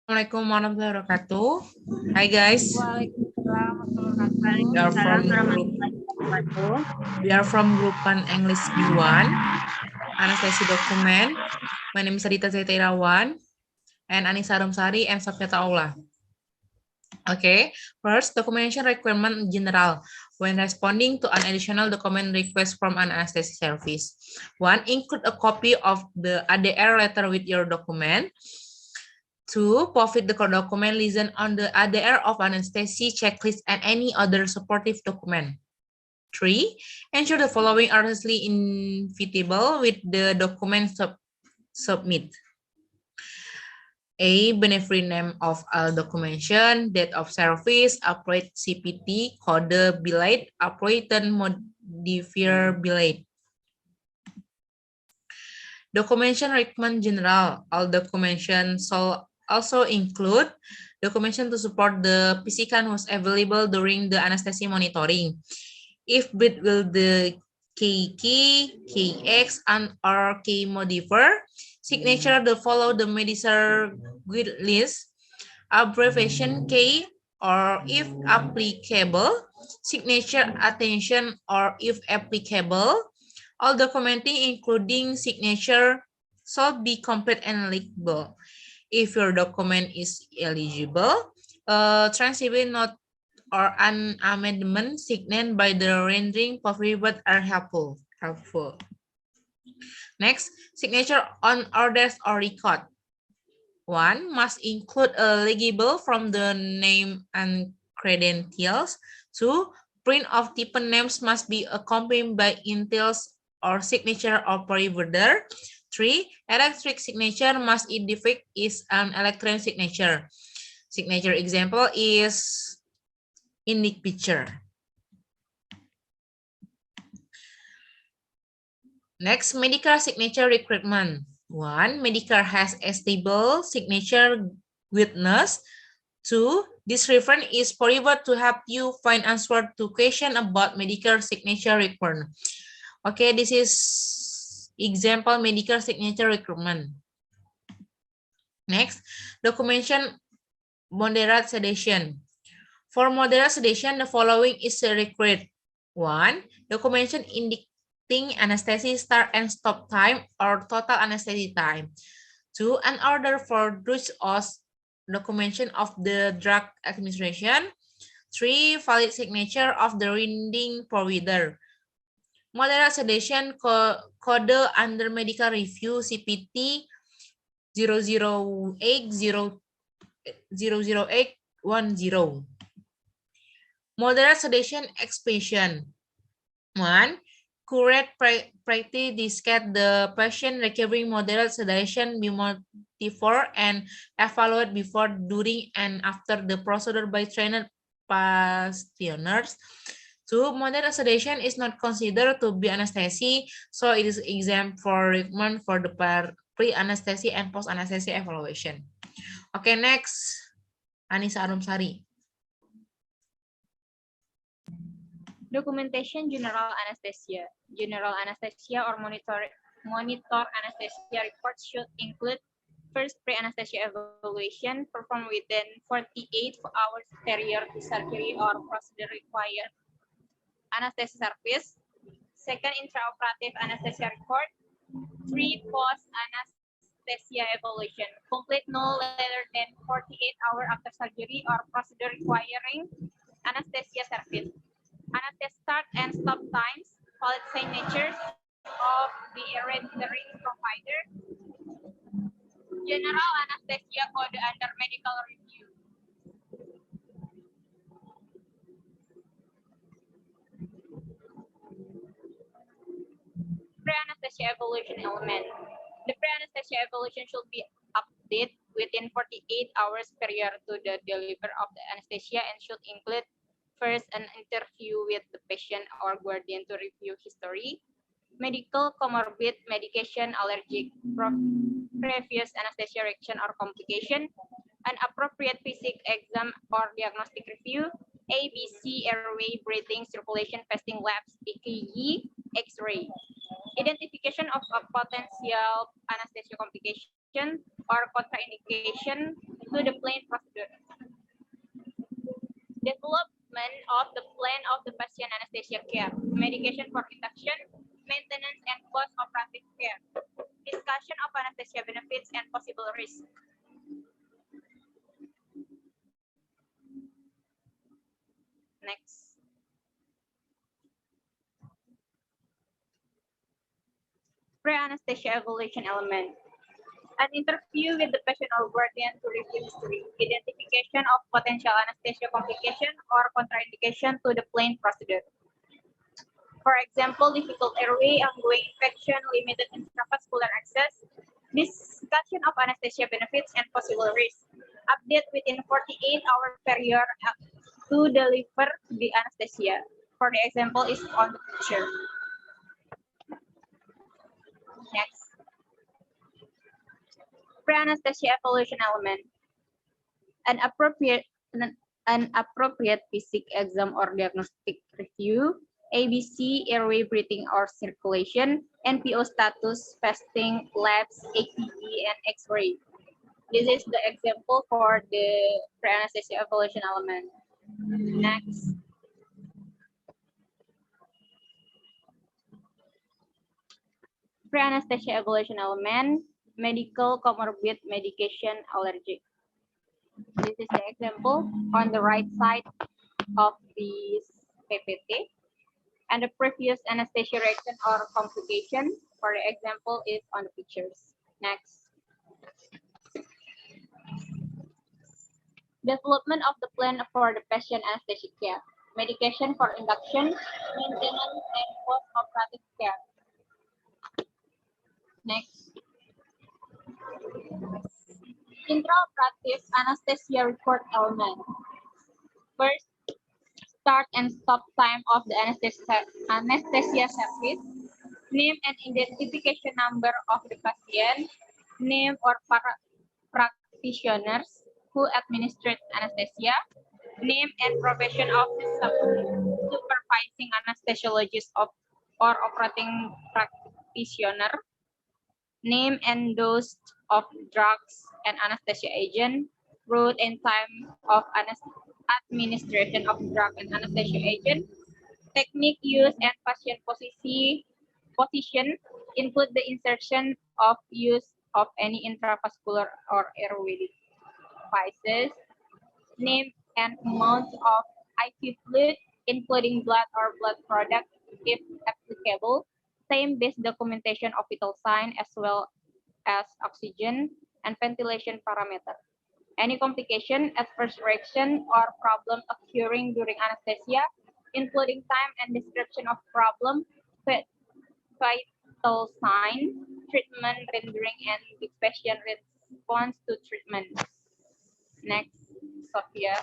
Assalamualaikum warahmatullahi wabarakatuh. Hi guys. Waalaikumsalam warahmatullahi We are from group wabarakatuh. Group 1 English B1. Anestesi dokumen. My name is Adita Zaitirawan and Anissa Arumsari and Safiata Aula. Okay, first documentation requirement general when responding to an additional document request from an anesthesia service. 1. Include a copy of the ADR letter with your document. 2. Provide the document listed on the ADR of anesthesia checklist and any other supportive document. 3. Ensure the following are easily inevitable with the document submit. A. Beneficiary name of all documentation, date of service, appropriate CPT, code billet, appropriate modifier billet. Documentation requirement general. All documentation also include documentation to support the PCCAN was available during the anesthesia monitoring. If bid will the KK, KX, and or K modifier, signature to follow the Medicare guide list, abbreviation K, or if applicable, signature attention or if applicable, all documenting including signature shall be complete and legible. If your document is eligible, transcript note or an amendment signed by the rendering provided are helpful. Next, signature on orders or record. 1. Must include a legible from the name and credentials. 2. Print of different names must be accompanied by initials or signature of provider. 3. Electronic signature must indicate is an electronic signature. Signature example is in the picture. Next, Medicare signature requirement. 1. Medicare has a stable signature witness. 2. This reference is provided to help you find answer to question about Medicare signature requirement. Okay, this is example Medicare signature requirement. Next, documentation moderate sedation. For moderate sedation, the following is required. 1. Documentation indicating anesthesia start and stop time or total anesthesia time. 2. An order for drugs or documentation of the drug administration. 3. Valid signature of the reading provider. Moderate sedation code under medical review CPT 00810. Moderate sedation expansion. 1. Current practice discuss the patient requiring moderate sedation before and evaluate before, during, and after the procedure by trained practitioners. 2. Moderate sedation is not considered to be anesthesia, so it is exempt for requirement for the pre-anesthesia and post-anesthesia evaluation. Okay, next, Anissa Arumsari. Documentation general anesthesia. General anesthesia or monitor anesthesia reports should include first pre-anesthesia evaluation performed within 48 hours prior to surgery or procedure required anesthesia service. Second, intraoperative anesthesia report. 3. Post-anesthesia evaluation. Complete no later than 48 hours after surgery or procedure requiring anesthesia service. Anesthesia start and stop times, valid signatures of the rendering provider. General anesthesia code under medical review. Pre-anesthesia evaluation element. The pre-anesthesia evaluation should be updated within 48 hours prior to the delivery of the anesthesia and should include first an interview with the patient or guardian to review history, medical comorbid, medication, allergic, previous anesthesia reaction or complication, an appropriate physical exam or diagnostic review, ABC, airway, breathing, circulation, fasting labs, EKG, X-ray. Identification of a potential anesthesia complication or contraindication to the plain procedure. Development of the plan of the patient anesthesia care, medication for induction, maintenance, and post-operative care, discussion of anesthesia benefits and possible risks. Next. Pre-anesthesia evaluation element. An interview with the patient or guardian to review history, identification of potential anesthesia complication or contraindication to the plain procedure. For example, difficult airway, ongoing infection, limited intravascular access, discussion of anesthesia benefits and possible risks. Update within 48-hour period to deliver the anesthesia. For the example is on the picture. Next. Pre-anesthesia evaluation element. An appropriate physic exam or diagnostic review, ABC, airway, breathing, or circulation, NPO status, fasting, labs, AKG, and X-ray. This is the example for the pre-anesthesia evaluation element. Next. Pre-anesthesia evaluation element, medical comorbid medication allergic. This is the example on the right side of this PPT. And the previous anesthesia reaction or complication, for the example, is on the pictures. Next. Development of the plan for the patient anesthesia care, medication for induction, maintenance, and post-operative care. Next. Intraoperative anesthesia record element. First, start and stop time of the anesthesia service, name and identification number of the patient, name or practitioners who administered anesthesia, name and profession of the supervising anesthesiologist or operating practitioner, name and dose of drugs and anesthesia agent, route and time of administration of drug and anesthesia agent, technique used and patient position include the insertion of use of any intravascular or airway devices, name and amount of IV fluid, including blood or blood product if applicable, same base documentation of vital sign as well as oxygen and ventilation parameter. Any complication, adverse reaction, or problem occurring during anesthesia, including time and description of problem, vital sign, treatment rendering, and the patient response to treatment. Next, Sophia.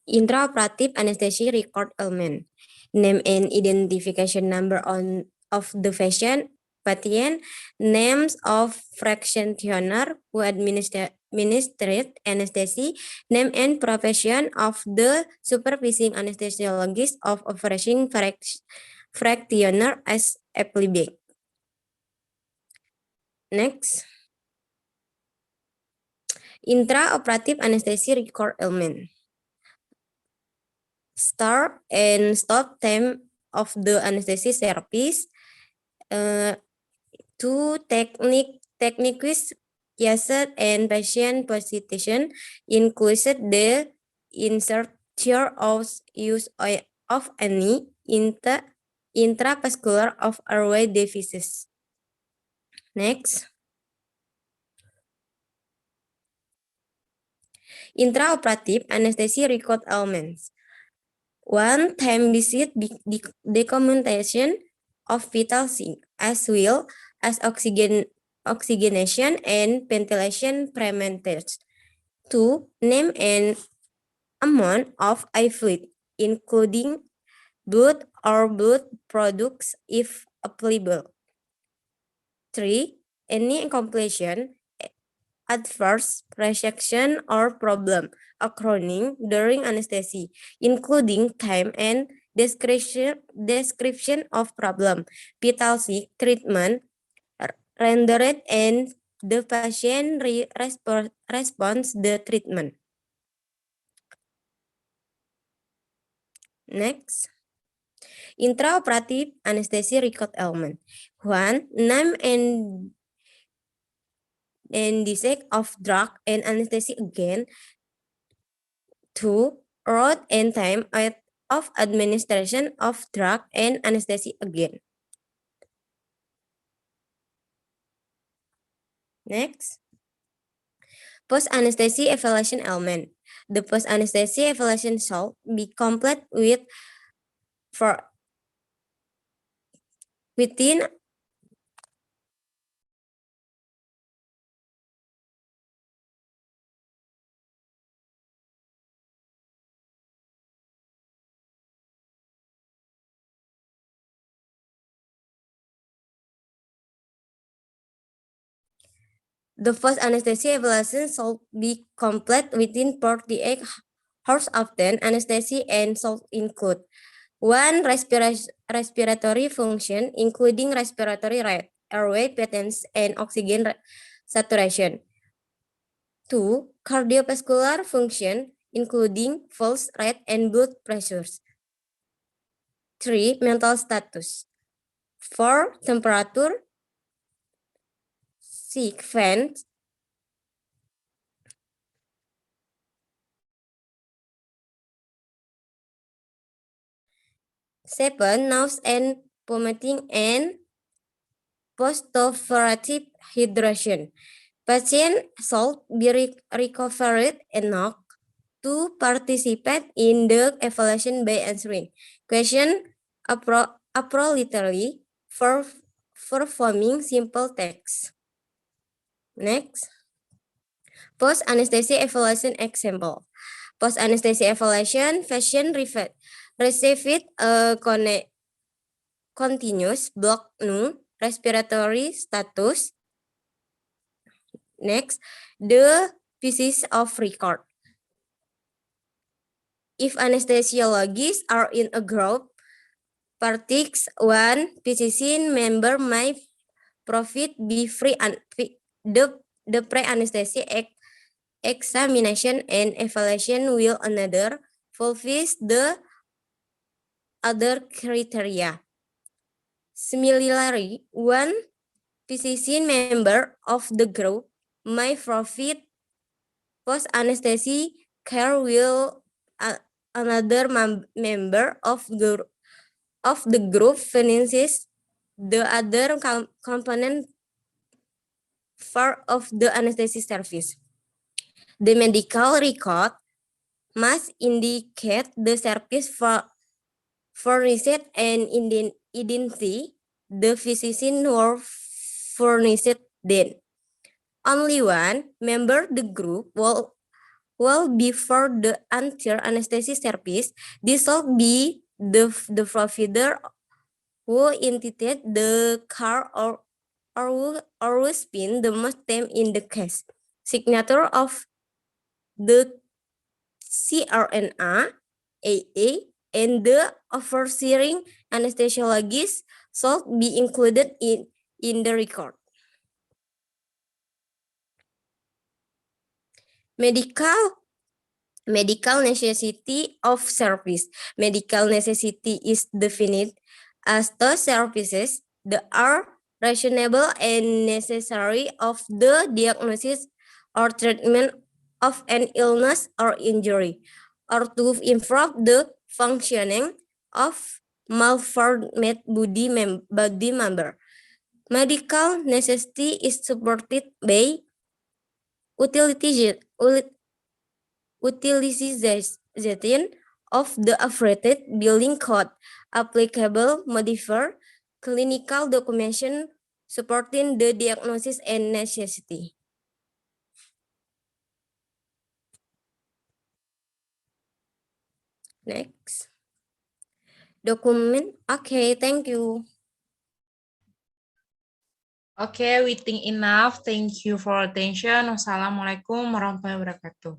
Intraoperative anesthesia record element. Name and identification number of the patient, names of practitioner who administered anesthesia, name and profession of the supervising anesthesiologist of operating practitioner as applicable. Next. Intraoperative anesthesia record element. Start and stop time of the anesthesia service. Two techniques used and patient position included the insertion of use of any intravascular of airway devices. Next. Intraoperative anesthesia record elements. One time visit documentation of vital signs as well as oxygenation and ventilation parameters. 2. Name and amount of IV fluid, including blood or blood products if applicable. 3. Any complication, adverse reaction or problem occurring during anesthesia, including time and description of problem, vital sign, treatment, rendered, and the patient responds the treatment. Next. Intraoperative anesthesia record element. 1. Name and dosage of drug and anesthesia again. 2. Route and time of administration of drug and anesthesia again. Next. Post-anesthesia evaluation element. The post-anesthesia evaluation should be complete within the post-anesthesia evaluation should be complete within 48 hours after anesthesia and should include 1. Respiratory function, including respiratory rate, airway patterns, and oxygen saturation. 2. Cardiovascular function, including pulse rate and blood pressures. 3. Mental status. 4. Temperature. 6. Fans. 7. Nausea and vomiting and post-operative hydration. Patient should be recovered enough to participate in the evaluation by answering questions appropriately for performing simple tasks. Next. Post-anesthesia evaluation example. Post-anesthesia evaluation, patient received a continuous block respiratory status. Next, the pieces of record. If anesthesiologists are in a group, parties, one physician member may provide the pre-anesthesia examination and evaluation while another fulfills the other criteria. Similarly, one physician member of the group may provide post-anesthesia care while another member of the group finishes the other component part of the anesthesia service. The medical record must indicate the service furnished and identity the physician who furnished then. Only one member the group will be for the anterior anesthesia service. This will be the provider who intended the care or who spend the most time in the case. Signature of the CRNA, AA, and the overseeing anesthesiologist should be included in the record. Medical necessity of service. Medical necessity is defined as those services that are reasonable and necessary of the diagnosis or treatment of an illness or injury, or to improve the functioning of malformed body member. Medical necessity is supported by utilization of the affected building code, applicable modifier, clinical documentation supporting the diagnosis and necessity. Next. Document. Okay, thank you. Okay, we think enough. Thank you for attention. Wassalamualaikum warahmatullahi wabarakatuh.